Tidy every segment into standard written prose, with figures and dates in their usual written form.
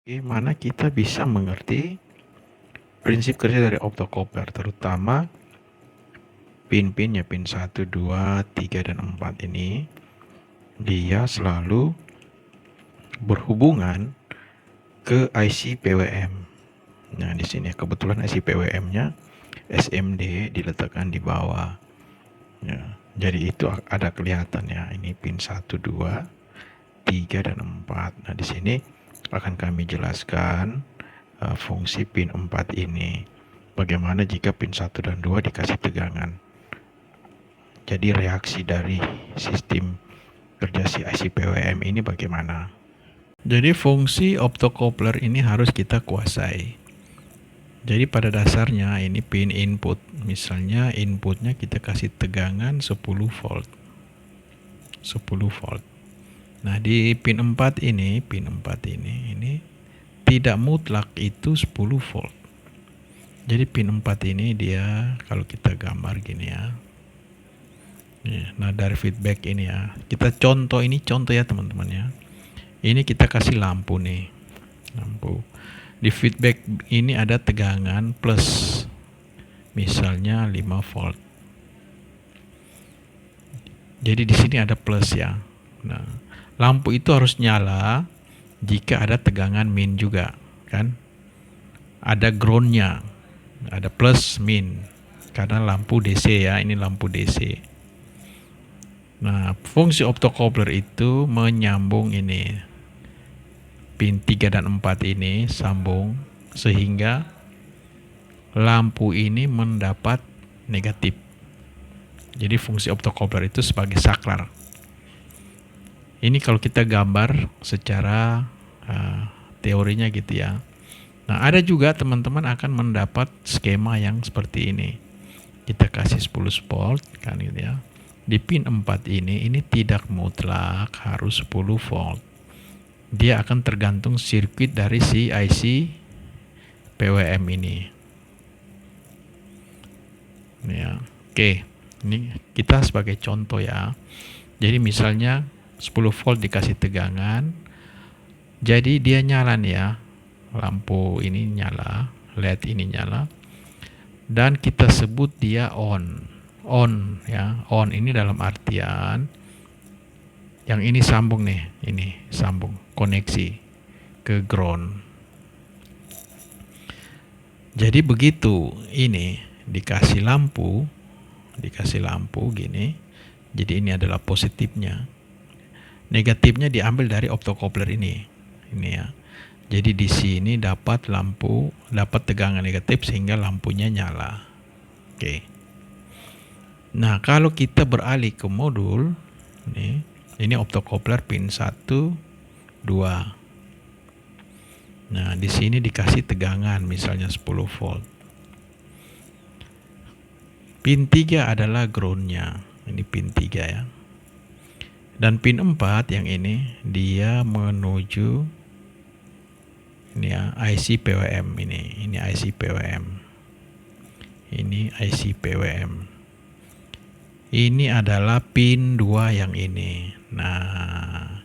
Bagaimana kita bisa mengerti prinsip kerja dari optocoupler, terutama pin-pinnya, pin 1, 2, 3, dan 4 ini, dia selalu berhubungan ke IC PWM. Nah, di sini kebetulan IC PWM-nya SMD diletakkan di bawah. Ya, jadi itu ada kelihatan ya, ini pin 1, 2, 3, dan 4. Nah, di sini akan kami jelaskan fungsi pin 4 ini. Bagaimana jika pin 1 dan 2 dikasih tegangan. Jadi reaksi dari sistem kerja si IC PWM ini bagaimana? Jadi fungsi optocoupler ini harus kita kuasai. Jadi pada dasarnya ini pin input. Misalnya inputnya kita kasih tegangan 10 volt. 10 volt. Nah, di pin 4 ini tidak mutlak itu 10 volt. Jadi pin 4 ini dia kalau kita gambar gini ya. Nah, dari feedback ini ya. Kita contoh ya teman-teman ya. Ini kita kasih lampu nih. Lampu. Di feedback ini ada tegangan plus. Misalnya 5 volt. Jadi di sini ada plus ya. Nah, lampu itu harus nyala jika ada tegangan min juga, kan? Ada groundnya. Ada plus min karena lampu DC ya, ini lampu DC. Nah, fungsi optocoupler itu menyambung ini pin 3 dan 4 ini sambung sehingga lampu ini mendapat negatif. Jadi fungsi optocoupler itu sebagai saklar. Ini kalau kita gambar secara teorinya gitu ya. Nah, ada juga teman-teman akan mendapat skema yang seperti ini. Kita kasih 10 volt kan gitu ya. Di pin 4 ini tidak mutlak harus 10 volt. Dia akan tergantung sirkuit dari si IC PWM ini. Ya, oke. Ini kita sebagai contoh ya. Jadi misalnya 10 volt dikasih tegangan. Jadi dia nyala nih ya. Lampu ini nyala, LED ini nyala, dan kita sebut dia on ya. On ini dalam artian yang ini sambung nih, ini sambung koneksi ke ground. Jadi begitu ini dikasih lampu gini, jadi ini adalah positifnya, negatifnya diambil dari optocoupler ini ya. Jadi di sini dapat tegangan negatif sehingga lampunya nyala. Oke. Nah, kalau kita beralih ke modul, ini optocoupler pin 1, 2. Nah, di sini dikasih tegangan misalnya 10 volt. Pin 3 adalah groundnya. Ini pin 3 ya. Dan pin 4 yang ini dia menuju ini ya, IC PWM ini IC PWM. Ini IC PWM. Ini adalah pin 2 yang ini. Nah,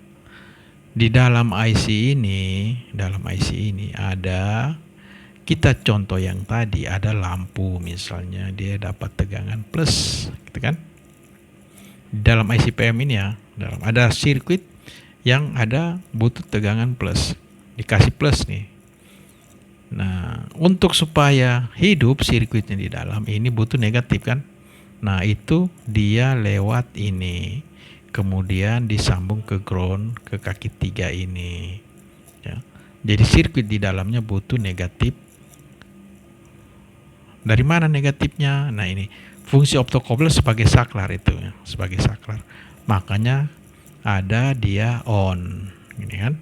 di dalam IC ini ada, kita contoh yang tadi ada lampu misalnya dia dapat tegangan plus, gitu kan? Di dalam IC PWM ini ya, ada sirkuit yang ada butuh tegangan plus. Dikasih plus nih. Nah, untuk supaya hidup sirkuitnya di dalam ini butuh negatif kan. Nah, itu dia lewat ini, kemudian disambung ke ground ke kaki 3 ini ya. Jadi sirkuit di dalamnya butuh negatif. Dari mana negatifnya? Nah, ini fungsi optocoupler sebagai saklar itu ya, sebagai saklar. Makanya ada dia on, ini kan.